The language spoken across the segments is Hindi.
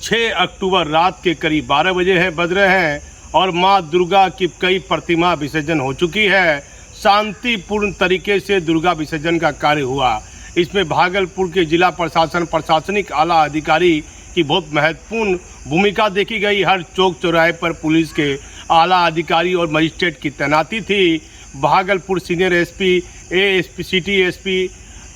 6 अक्टूबर रात के करीब 12 बजे बज रहे हैं और मां दुर्गा की कई प्रतिमा विसर्जन हो चुकी है। शांतिपूर्ण तरीके से दुर्गा विसर्जन का कार्य हुआ। इसमें भागलपुर के जिला प्रशासन प्रशासनिक आला अधिकारी की बहुत महत्वपूर्ण भूमिका देखी गई। हर चौक चौराहे पर पुलिस के आला अधिकारी और मजिस्ट्रेट की तैनाती थी। Bhagalpur senior SP, ASP, city SP,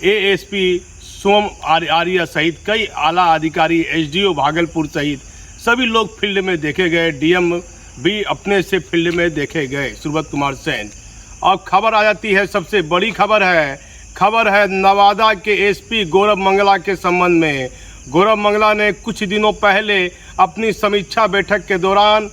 ASP Som Arya सहित कई आला अधिकारी, एसडीओ भागलपुर सहित सभी लोग फील्ड में देखे गए। डीएम भी अपने से फील्ड में देखे गए, सुब्रत कुमार सेन। अब खबर आ जाती है, सबसे बड़ी खबर है नवादा के एसपी गौरव मंगला के संबंध में। गौरव मंगला ने कुछ दिनों पहले अपनी समीक्षा बैठक के दौरान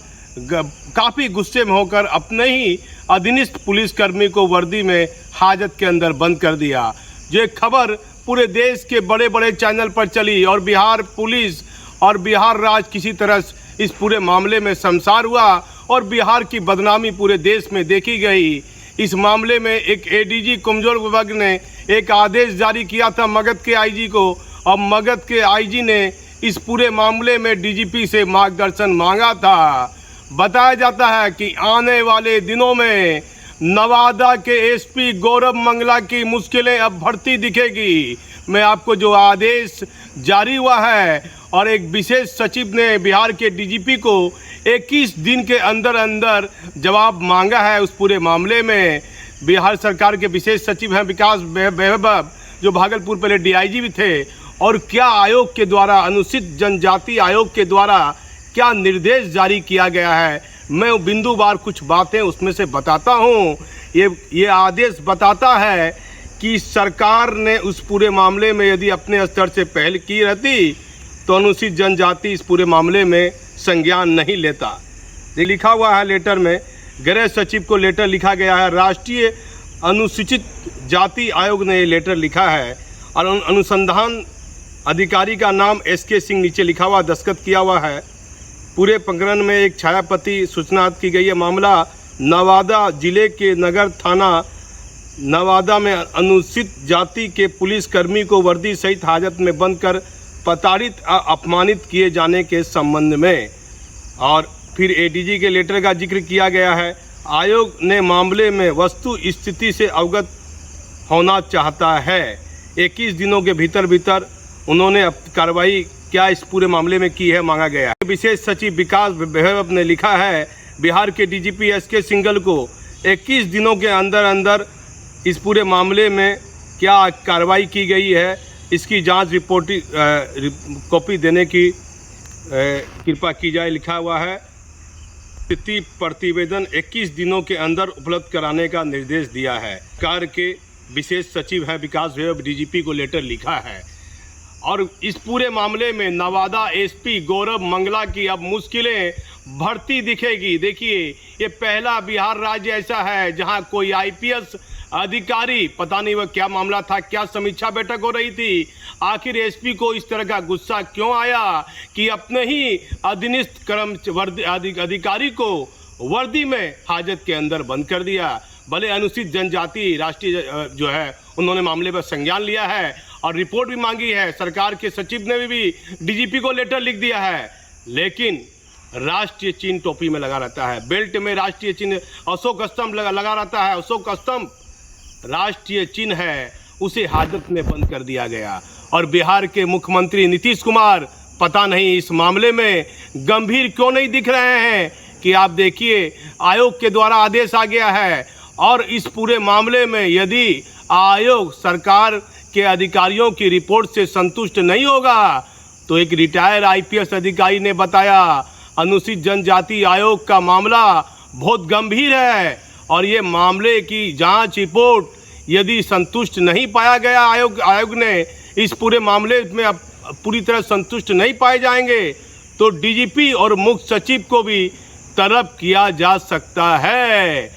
काफ़ी गुस्से में होकर अपने ही अधीनस्थ पुलिसकर्मी को वर्दी में हाजत के अंदर बंद कर दिया। ये खबर पूरे देश के बड़े बड़े चैनल पर चली और बिहार पुलिस और बिहार राज्य किसी तरह इस पूरे मामले में शर्मसार हुआ और बिहार की बदनामी पूरे देश में देखी गई। इस मामले में एक एडीजी कमजोर विभाग ने एक आदेश जारी किया था मगध के आईजी को, और मगध के आईजी ने इस पूरे मामले में डीजीपी से मार्गदर्शन मांगा था। बताया जाता है कि आने वाले दिनों में नवादा के एसपी गौरव मंगला की मुश्किलें अब बढ़ती दिखेगी। मैं आपको जो आदेश जारी हुआ है और एक विशेष सचिव ने बिहार के डीजीपी को 21 दिन के अंदर अंदर जवाब मांगा है उस पूरे मामले में। बिहार सरकार के विशेष सचिव हैं विकास वैभव, जो भागलपुर पहले डीआईजी भी थे। और क्या आयोग के द्वारा, अनुसूचित जनजाति आयोग के द्वारा क्या निर्देश जारी किया गया है, मैं बिंदुवार कुछ बातें उसमें से बताता हूँ। ये आदेश बताता है कि सरकार ने उस पूरे मामले में यदि अपने स्तर से पहल की रहती तो अनुसूचित जनजाति इस पूरे मामले में संज्ञान नहीं लेता। लिखा हुआ है लेटर में, गृह सचिव को लेटर लिखा गया है। राष्ट्रीय अनुसूचित जाति आयोग ने ये लेटर लिखा है और अनुसंधान अधिकारी का नाम एसके सिंह नीचे लिखा हुआ, दस्तखत किया हुआ है। पूरे प्रकरण में एक छायापति सूचना की गई है। मामला नवादा जिले के नगर थाना नवादा में अनुसूचित जाति के पुलिसकर्मी को वर्दी सहित हाजत में बंद कर प्रताड़ित अपमानित किए जाने के संबंध में। और फिर एडीजी के लेटर का जिक्र किया गया है। आयोग ने मामले में वस्तु स्थिति से अवगत होना चाहता है। 21 दिनों के भीतर उन्होंने कार्रवाई क्या इस पूरे मामले में की है, मांगा गया है। विशेष सचिव विकास वैभव ने लिखा है बिहार के डीजीपी एसके सिंघल को 21 दिनों के अंदर अंदर इस पूरे मामले में क्या कार्रवाई की गई है, इसकी जांच रिपोर्ट कॉपी देने की कृपा की जाए। लिखा हुआ है स्थिति प्रतिवेदन 21 दिनों के अंदर उपलब्ध कराने का निर्देश दिया है। सरकार के विशेष सचिव है विकास वैभव, डीजीपी को लेटर लिखा है। और इस पूरे मामले में नवादा एसपी गौरव मंगला की अब मुश्किलें बढ़ती दिखेगी। देखिए, ये पहला बिहार राज्य ऐसा है जहां कोई आईपीएस अधिकारी, पता नहीं वह क्या मामला था, क्या समीक्षा बैठक हो रही थी, आखिर एसपी को इस तरह का गुस्सा क्यों आया कि अपने ही अधीनस्थ अधिकारी को वर्दी में हाजत के अंदर बंद कर दिया। भले अनुसूचित जनजाति राष्ट्रीय जो है उन्होंने मामले पर संज्ञान लिया है और रिपोर्ट भी मांगी है। सरकार के सचिव ने भी डीजीपी को लेटर लिख दिया है, लेकिन राष्ट्रीय चिन्ह टोपी में लगा रहता है, बेल्ट में राष्ट्रीय चिन्ह अशोक स्तंभ लगा रहता है। अशोक स्तंभ राष्ट्रीय चिन्ह है, उसे हाजत में बंद कर दिया गया। और बिहार के मुख्यमंत्री नीतीश कुमार पता नहीं इस मामले में गंभीर क्यों नहीं दिख रहे हैं कि आप देखिए, आयोग के द्वारा आदेश आ गया है और इस पूरे मामले में यदि आयोग सरकार के अधिकारियों की रिपोर्ट से संतुष्ट नहीं होगा तो एक रिटायर्ड आईपीएस अधिकारी ने बताया अनुसूचित जनजाति आयोग का मामला बहुत गंभीर है और ये मामले की जांच रिपोर्ट यदि संतुष्ट नहीं पाया गया, आयोग ने इस पूरे मामले में अब पूरी तरह संतुष्ट नहीं पाए जाएंगे तो डीजीपी और मुख्य सचिव को भी तलब किया जा सकता है।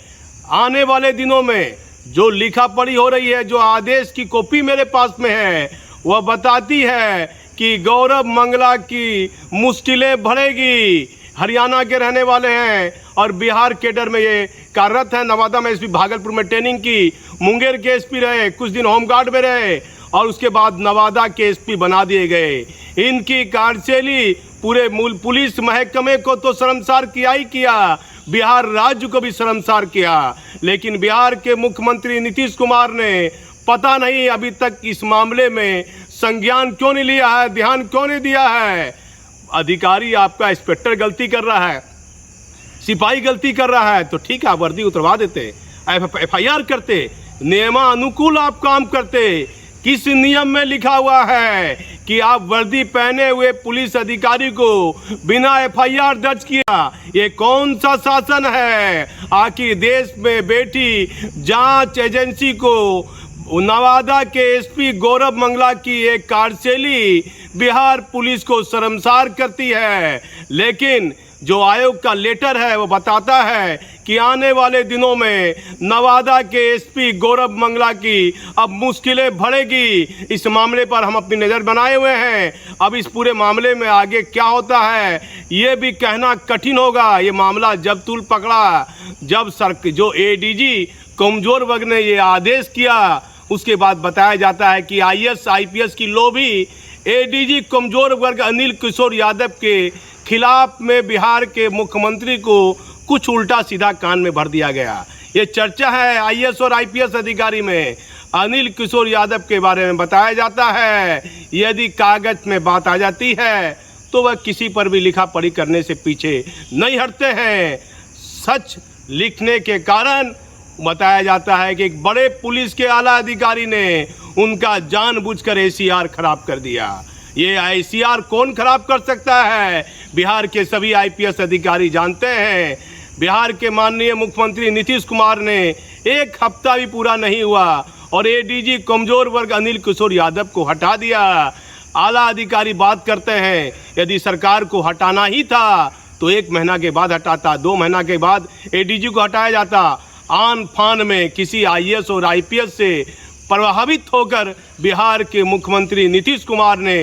आने वाले दिनों में जो लिखा पढ़ी हो रही है, जो आदेश की कॉपी मेरे पास में है, वह बताती है कि गौरव मंगला की मुश्किलें बढ़ेगी। हरियाणा के रहने वाले हैं और बिहार केडर में ये कार्यरत है। नवादा में एसपी, भागलपुर में ट्रेनिंग की, मुंगेर के एसपी रहे, कुछ दिन होमगार्ड में रहे और उसके बाद नवादा के एसपी बना दिए गए। इनकी कार्यशैली पूरे मूल पुलिस महकमे को तो शर्मसार किया ही किया, बिहार राज्य को भी शर्मसार किया। लेकिन बिहार के मुख्यमंत्री नीतीश कुमार ने पता नहीं अभी तक इस मामले में संज्ञान क्यों नहीं लिया है, ध्यान क्यों नहीं दिया है। अधिकारी आपका इंस्पेक्टर गलती कर रहा है, सिपाही गलती कर रहा है तो ठीक है, आप वर्दी उतरवा देते, FIR करते, नियमानुकूल आप काम करते। किस नियम में लिखा हुआ है कि आप वर्दी पहने हुए पुलिस अधिकारी को बिना FIR दर्ज किया? ये कौन सा शासन है? आखिर देश में बैठी जांच एजेंसी को नवादा के SP गौरव मंगला की एक कार्यशैली बिहार पुलिस को शर्मसार करती है। लेकिन जो आयोग का लेटर है वो बताता है कि आने वाले दिनों में नवादा के SP गौरव मंगला की अब मुश्किलें बढ़ेगी। इस मामले पर हम अपनी नज़र बनाए हुए हैं। अब इस पूरे मामले में आगे क्या होता है ये भी कहना कठिन होगा। ये मामला जब तूल पकड़ा, जब जो ADG कमजोर वर्ग ने ये आदेश किया, उसके बाद बताया जाता है कि IAS IPS की लोभी ADG कमजोर वर्ग अनिल किशोर यादव के खिलाफ में बिहार के मुख्यमंत्री को कुछ उल्टा सीधा कान में भर दिया गया। ये चर्चा है IAS और IPS अधिकारी में। अनिल किशोर यादव के बारे में बताया जाता है यदि कागज में बात आ जाती है तो वह किसी पर भी लिखा पढ़ी करने से पीछे नहीं हटते हैं। सच लिखने के कारण बताया जाता है कि एक बड़े पुलिस के आला अधिकारी ने उनका जानबूझकर ACR खराब कर दिया। ये ACR कौन खराब कर सकता है? बिहार के सभी IPS अधिकारी जानते हैं। बिहार के माननीय मुख्यमंत्री नीतीश कुमार ने एक हफ्ता भी पूरा नहीं हुआ और ADG कमजोर वर्ग अनिल किशोर यादव को हटा दिया। आला अधिकारी बात करते हैं यदि सरकार को हटाना ही था तो 1 महीना के बाद हटाता, 2 महीना के बाद ADG को हटाया जाता। आन फान में किसी IAS और IPS से प्रभावित होकर बिहार के मुख्यमंत्री नीतीश कुमार ने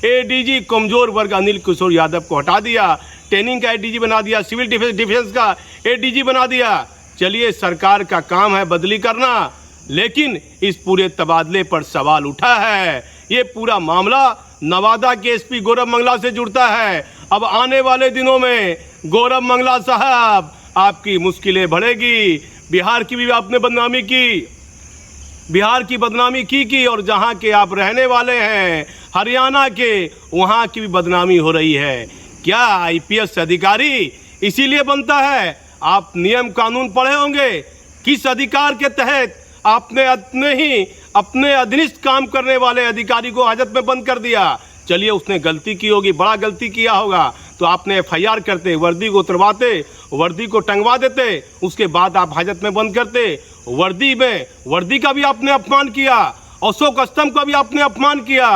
ADG कमजोर वर्ग अनिल किशोर यादव को हटा दिया, ट्रेनिंग का ADG बना दिया, सिविल डिफेंस का ADG बना दिया। चलिए, सरकार का काम है बदली करना, लेकिन इस पूरे तबादले पर सवाल उठा है। ये पूरा मामला नवादा के SP गौरव मंगला से जुड़ता है। अब आने वाले दिनों में गौरव मंगला साहब आपकी मुश्किलें बढ़ेगी। बिहार की भी आपने बदनामी की, बिहार की बदनामी की और जहां के आप रहने वाले हैं हरियाणा के, वहां की भी बदनामी हो रही है। क्या IPS अधिकारी इसीलिए बनता है? आप नियम कानून पढ़े होंगे, किस अधिकार के तहत आपने अपने अधीनस्थ काम करने वाले अधिकारी को हाजत में बंद कर दिया। चलिए, उसने गलती की होगी, बड़ा गलती किया होगा, तो आपने FIR करते, वर्दी को उतरवाते, वर्दी को टंगवा देते, उसके बाद आप हाजत में बंद करते। वर्दी का भी आपने अपमान किया, अशोक स्तंभ का भी आपने अपमान किया।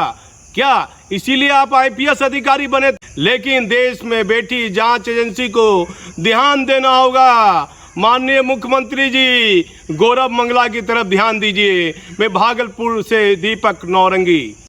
क्या इसीलिए आप IPS अधिकारी बने? लेकिन देश में बैठी जांच एजेंसी को ध्यान देना होगा। माननीय मुख्यमंत्री जी, गौरव मंगला की तरफ ध्यान दीजिए। मैं भागलपुर से दीपक नौरंगी।